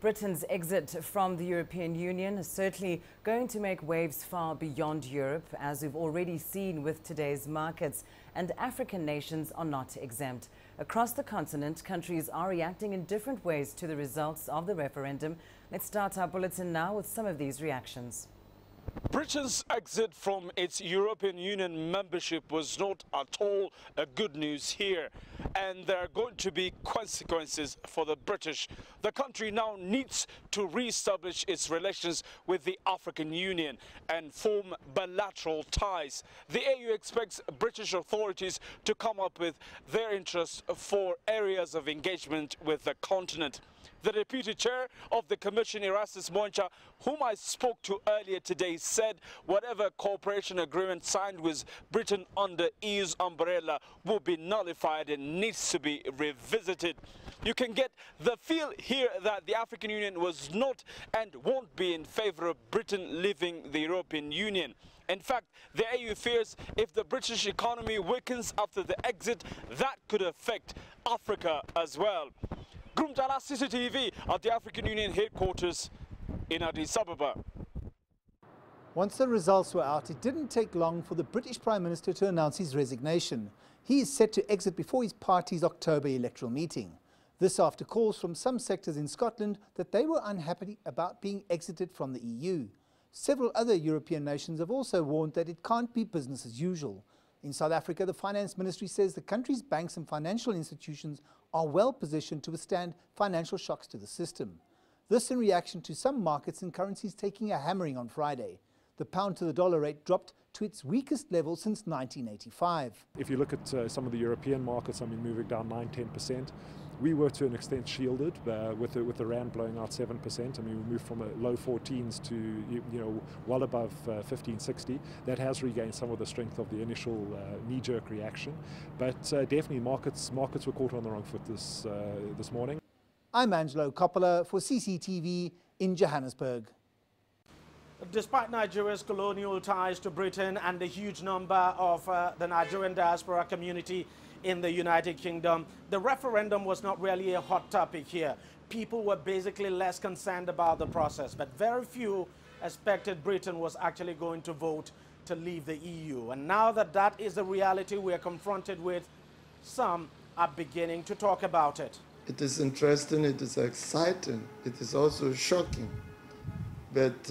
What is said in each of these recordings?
Britain's exit from the European Union is certainly going to make waves far beyond Europe, as we've already seen with today's markets, and African nations are not exempt. Across the continent, countries are reacting in different ways to the results of the referendum. Let's start our bulletin now with some of these reactions. Britain's exit from its European Union membership was not at all a good news here, and there are going to be consequences for the British. The country now needs to re-establish its relations with the African Union and form bilateral ties. The AU expects British authorities to come up with their interests for areas of engagement with the continent. The Deputy Chair of the Commission, Erastus Moncha, whom I spoke to earlier today, said whatever cooperation agreement signed with Britain under EU's umbrella will be nullified and needs to be revisited. You can get the feel here that the African Union was not and won't be in favor of Britain leaving the European Union. In fact, the AU fears if the British economy weakens after the exit, that could affect Africa as well. Grumtala CCTV at the African Union headquarters in Addis Ababa. Once the results were out, it didn't take long for the British Prime Minister to announce his resignation. He is set to exit before his party's October electoral meeting. This after calls from some sectors in Scotland that they were unhappy about being exited from the EU. Several other European nations have also warned that it can't be business as usual. In South Africa, the Finance Ministry says the country's banks and financial institutions are well positioned to withstand financial shocks to the system. This in reaction to some markets and currencies taking a hammering on Friday. The pound to the dollar rate dropped to its weakest level since 1985. If you look at some of the European markets, moving down 9–10%. We were to an extent shielded with the rand blowing out 7%. We moved from a low 14s to well above 15.60. That has regained some of the strength of the initial knee-jerk reaction, but definitely markets were caught on the wrong foot this morning. I'm Angelo Coppola for CCTV in Johannesburg. Despite Nigeria's colonial ties to Britain and the huge number of the Nigerian diaspora community in the United Kingdom, the referendum was not really a hot topic here. People were basically less concerned about the process, but very few expected Britain was actually going to vote to leave the EU. And now that that is the reality we are confronted with, some are beginning to talk about it. It is interesting, it is exciting, it is also shocking. But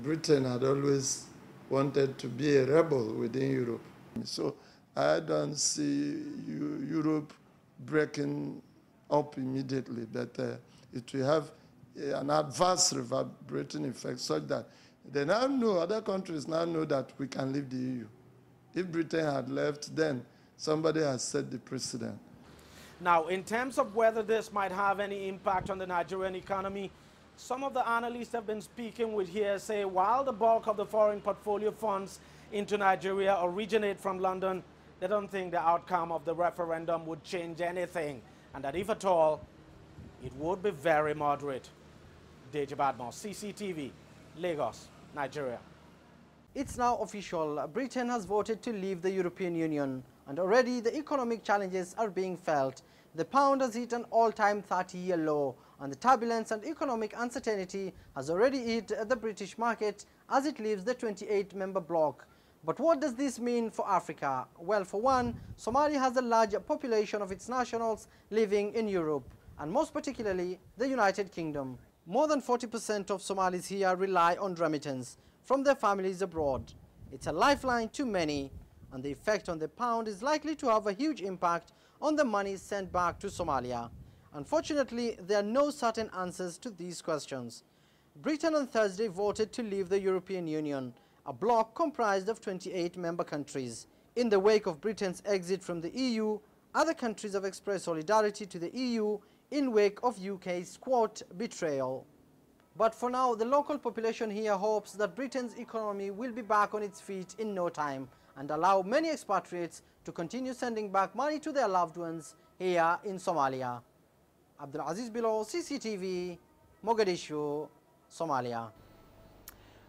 Britain had always wanted to be a rebel within Europe. So I don't see Europe breaking up immediately, but it will have an adverse reverberating effect such that they now know, other countries now know that we can leave the EU. If Britain had left, then somebody has set the precedent. Now, in terms of whether this might have any impact on the Nigerian economy, some of the analysts have been speaking with here say while the bulk of the foreign portfolio funds into Nigeria originate from London, they don't think the outcome of the referendum would change anything, and that if at all, it would be very moderate. Deji Badmore, CCTV, Lagos, Nigeria. It's now official. Britain has voted to leave the European Union, and already the economic challenges are being felt. The pound has hit an all-time 30-year low, and the turbulence and economic uncertainty has already hit the British market as it leaves the 28-member bloc. But what does this mean for Africa? Well, for one, Somalia has a large population of its nationals living in Europe, and most particularly the United Kingdom. More than 40% of Somalis here rely on remittance from their families abroad. It's a lifeline to many, and the effect on the pound is likely to have a huge impact on the money sent back to Somalia. Unfortunately, there are no certain answers to these questions. Britain on Thursday voted to leave the European Union, a bloc comprised of 28 member countries. In the wake of Britain's exit from the EU, other countries have expressed solidarity to the EU in wake of UK's, quote, betrayal. But for now, the local population here hopes that Britain's economy will be back on its feet in no time and allow many expatriates to continue sending back money to their loved ones here in Somalia. Abdul Aziz Bilo, CCTV, Mogadishu, Somalia.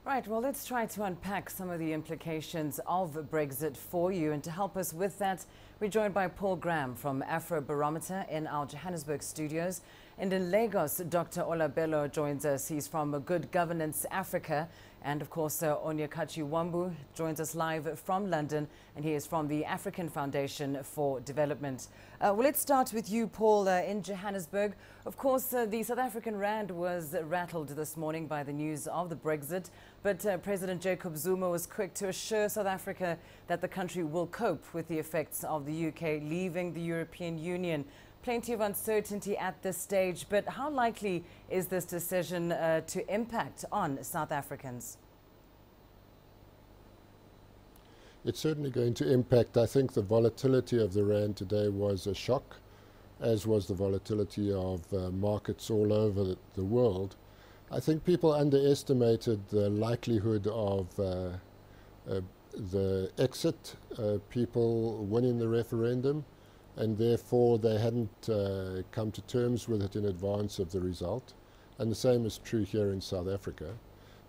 Right, well, let's try to unpack some of the implications of Brexit for you. And to help us with that, we're joined by Paul Graham from Afrobarometer in our Johannesburg studios. And in Lagos, Dr. Olabello joins us. He's from Good Governance Africa. And of course, Onyekachi Wambu joins us live from London, and he is from the African Foundation for Development. Well, let's start with you, Paul, in Johannesburg. Of course, the South African rand was rattled this morning by the news of the Brexit, but President Jacob Zuma was quick to assure South Africa that the country will cope with the effects of the UK leaving the European Union. Plenty of uncertainty at this stage, but how likely is this decision to impact on South Africans? It's certainly going to impact. I think the volatility of the rand today was a shock, as was the volatility of markets all over the world. I think people underestimated the likelihood of the exit, people winning the referendum, and therefore they hadn't come to terms with it in advance of the result. And the same is true here in South Africa.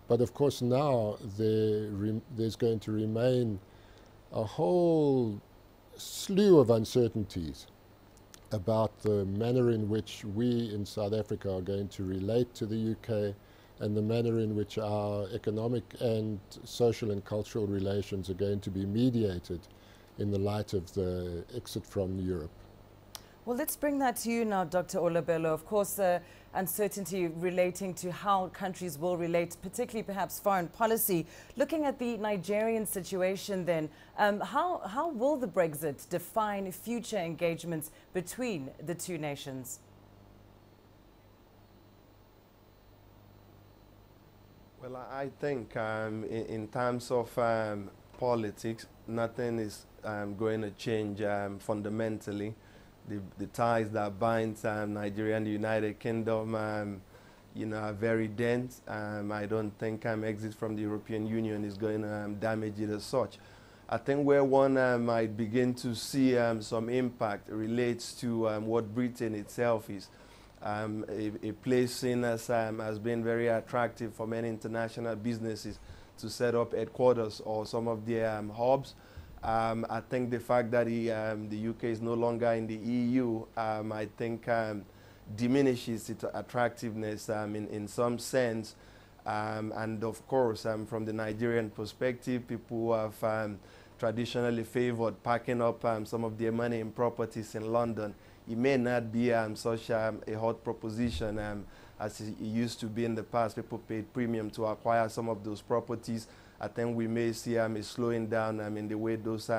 But of course now there's going to remain a whole slew of uncertainties about the manner in which we in South Africa are going to relate to the UK and the manner in which our economic and social and cultural relations are going to be mediated in the light of the exit from Europe. Well, let's bring that to you now, Dr. Olabello. Of course, uncertainty relating to how countries will relate, particularly perhaps foreign policy. Looking at the Nigerian situation then, how will the Brexit define future engagements between the two nations? Well, I think in terms of politics, nothing is going to change fundamentally. The ties that bind Nigeria and the United Kingdom, are very dense. I don't think exit from the European Union is going to damage it as such. I think where one might begin to see some impact relates to what Britain itself is. A place seen as has been very attractive for many international businesses to set up headquarters or some of their hubs. I think the fact that the UK is no longer in the EU, I think diminishes its attractiveness in some sense. And of course, from the Nigerian perspective, people who have traditionally favored packing up some of their money in properties in London. It may not be such a hot proposition as it used to be in the past. People paid premium to acquire some of those properties. I think we may see a slowing down in the way those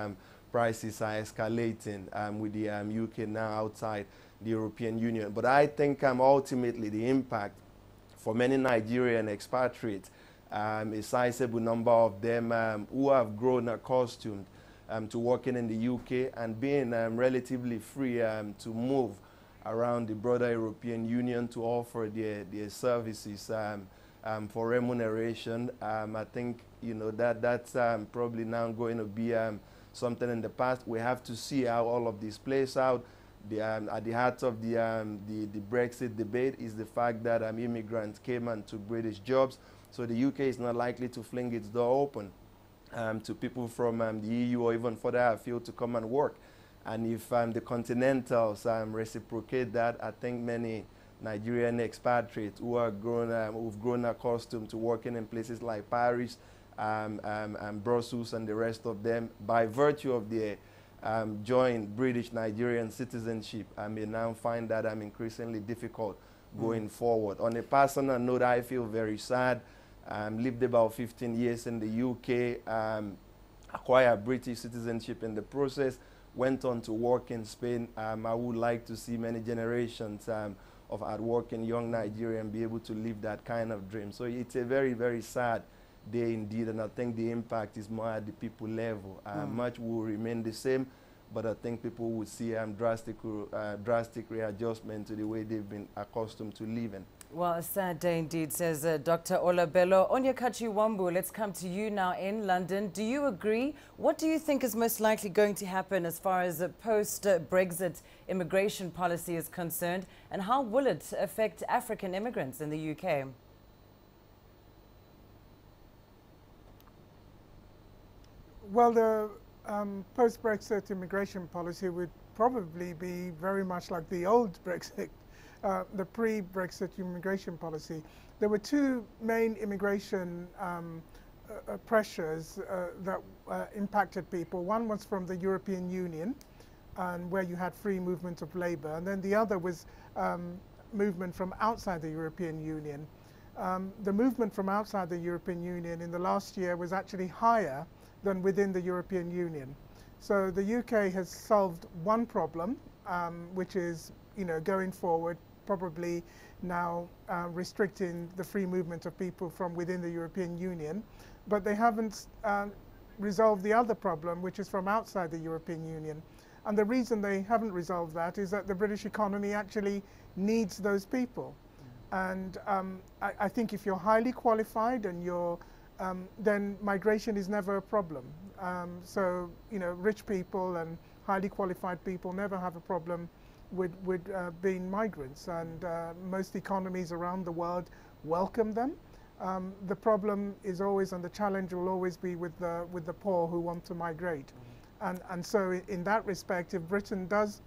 prices are escalating with the UK now outside the European Union. But I think ultimately the impact for many Nigerian expatriates, a sizable number of them who have grown accustomed to working in the UK and being relatively free to move around the broader European Union to offer their services for remuneration. I think that's probably now going to be something in the past. We have to see how all of this plays out. At the heart of the Brexit debate is the fact that immigrants came and took British jobs. So the UK is not likely to fling its door open to people from the EU or even further afield to come and work. And if the continentals reciprocate that, I think many Nigerian expatriates who are who've grown accustomed to working in places like Paris and Brussels and the rest of them, by virtue of their joint British Nigerian citizenship, I may now find that increasingly difficult going forward. On a personal note, I feel very sad. Lived about 15 years in the UK, acquired British citizenship in the process, went on to work in Spain. I would like to see many generations of hardworking young Nigerians be able to live that kind of dream. So it's a very, very sad day indeed, and I think the impact is more at the people level. Much will remain the same, but I think people will see drastic readjustment to the way they've been accustomed to living. Well, a sad day indeed, says Dr. Olabello. Onyekachi Wambu, let's come to you now in London. Do you agree? What do you think is most likely going to happen as far as post-Brexit immigration policy is concerned? And how will it affect African immigrants in the UK? Well, the post-Brexit immigration policy would probably be very much like the old Brexit the pre-Brexit immigration policy, there were two main immigration pressures that impacted people. One was from the European Union, and where you had free movement of labor, and then the other was movement from outside the European Union. The movement from outside the European Union in the last year was actually higher than within the European Union. So the UK has solved one problem, which is, going forward, probably now restricting the free movement of people from within the European Union, but they haven't resolved the other problem, which is from outside the European Union. And the reason they haven't resolved that is that the British economy actually needs those people. And I think if you're highly qualified and then migration is never a problem. So, rich people and highly qualified people never have a problem with being migrants, and most economies around the world welcome them. The problem is always, and the challenge will always be with the poor who want to migrate. And so in that respect, if Britain does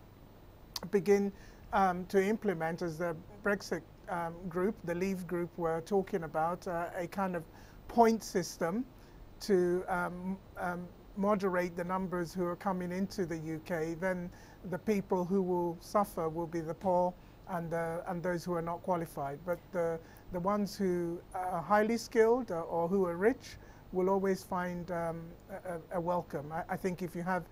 begin to implement, as the Brexit group, the Leave group, were talking about, a kind of point system to moderate the numbers who are coming into the UK, then the people who will suffer will be the poor and those who are not qualified. But the ones who are highly skilled or who are rich will always find a welcome. I think if you have,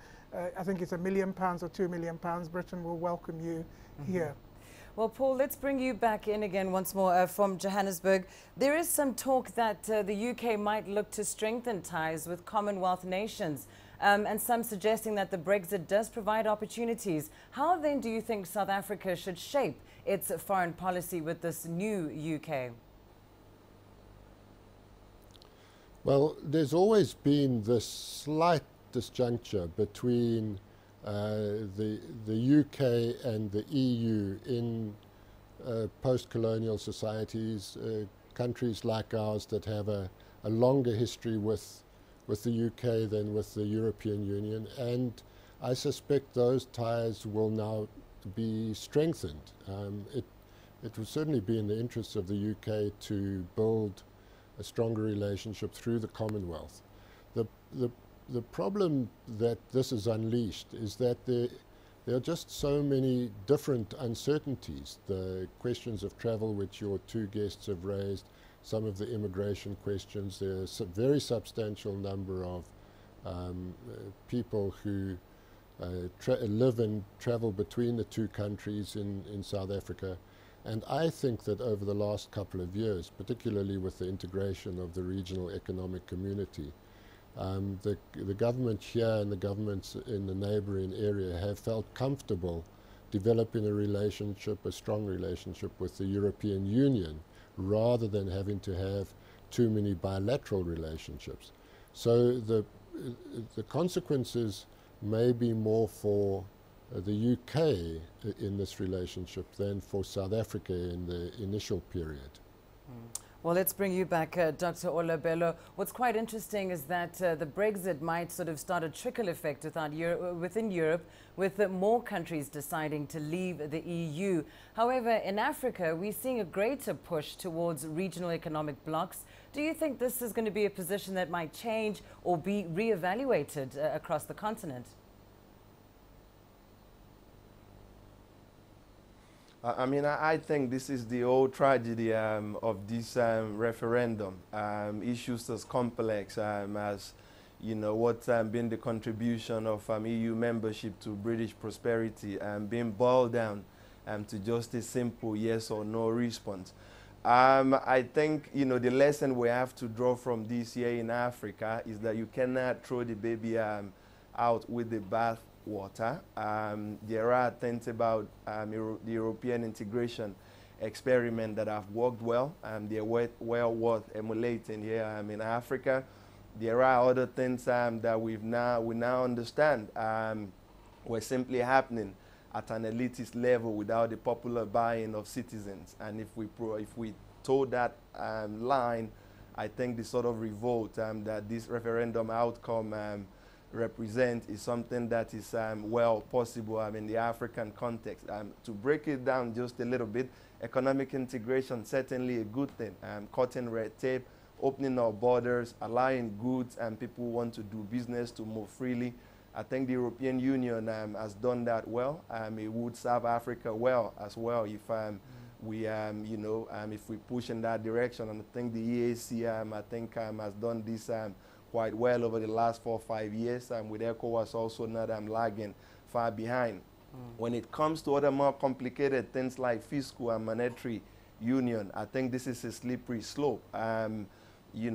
I think it's £1 million or £2 million, Britain will welcome you here. Well, Paul, let's bring you back in again once more from Johannesburg. There is some talk that the UK might look to strengthen ties with Commonwealth nations, and some suggesting that the Brexit does provide opportunities. How then do you think South Africa should shape its foreign policy with this new UK? Well, there's always been this slight disjuncture between the UK and the EU in post-colonial societies, countries like ours that have a longer history with the UK than with the European Union, and I suspect those ties will now be strengthened. It will certainly be in the interests of the UK to build a stronger relationship through the Commonwealth. The problem that this has unleashed is that there are just so many different uncertainties. The questions of travel, which your two guests have raised, some of the immigration questions. There's a very substantial number of people who live and travel between the two countries in South Africa. And I think that over the last couple of years, particularly with the integration of the regional economic community, the government here and the governments in the neighboring area have felt comfortable developing a relationship, a strong relationship with the European Union, rather than having to have too many bilateral relationships. So the consequences may be more for the UK in this relationship than for South Africa in the initial period. Well, let's bring you back, Dr. Olabello. What's quite interesting is that the Brexit might sort of start a trickle effect within Europe, with more countries deciding to leave the EU. However, in Africa, we're seeing a greater push towards regional economic blocs. Do you think this is going to be a position that might change or be re-evaluated across the continent? I mean, I think this is the old tragedy of this referendum. Issues as complex as, what's been the contribution of EU membership to British prosperity being boiled down to just a simple yes or no response. I think, the lesson we have to draw from this here in Africa is that you cannot throw the baby out with the bath water. There are things about the European integration experiment that have worked well, and they're well worth emulating here in Africa. There are other things that we now understand were simply happening at an elitist level without the popular buy-in of citizens. And if we toe that line, I think the sort of revolt that this referendum outcome represent is something that is well possible in the African context. To break it down just a little bit, economic integration certainly a good thing. Cutting red tape, opening our borders, allowing goods and people who want to do business to move freely. I think the European Union has done that well. It would serve Africa well as well if we, if we push in that direction. And I think the EAC, I think, has done this quite well over the last 4 or 5 years, with ECOWAS also not lagging far behind. When it comes to other more complicated things like fiscal and monetary union, I think this is a slippery slope. You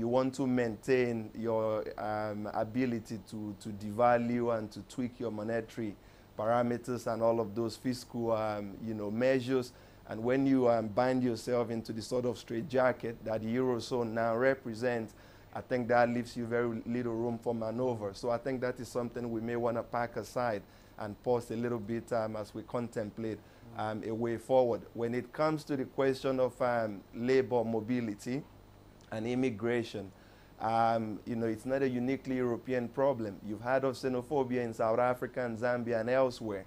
want to maintain your ability to devalue and to tweak your monetary parameters and all of those fiscal, measures. And when you bind yourself into the sort of straitjacket that the Eurozone now represents, I think that leaves you very little room for maneuver. So I think that is something we may want to pack aside and pause a little bit as we contemplate a way forward. When it comes to the question of labor mobility and immigration, it's not a uniquely European problem. You've heard of xenophobia in South Africa and Zambia and elsewhere.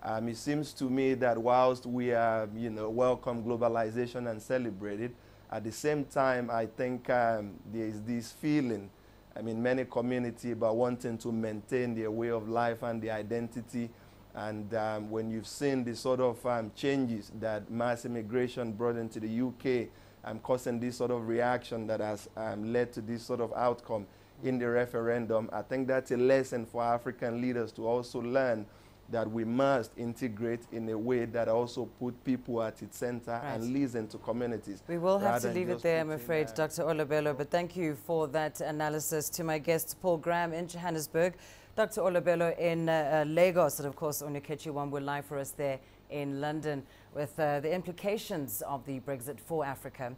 It seems to me that whilst we welcome globalization and celebrate it, at the same time, I think there is this feeling, many communities about wanting to maintain their way of life and their identity. And when you've seen the sort of changes that mass immigration brought into the UK, causing this sort of reaction that has led to this sort of outcome in the referendum, I think that's a lesson for African leaders to also learn that we must integrate in a way that also put people at its center and listen to communities. We will have to leave it there, I'm afraid, Dr. Olabello, but thank you for that analysis. To my guest, Paul Graham in Johannesburg, Dr. Olabello in Lagos, and of course, Onyekhechi were live for us there in London with the implications of the Brexit for Africa.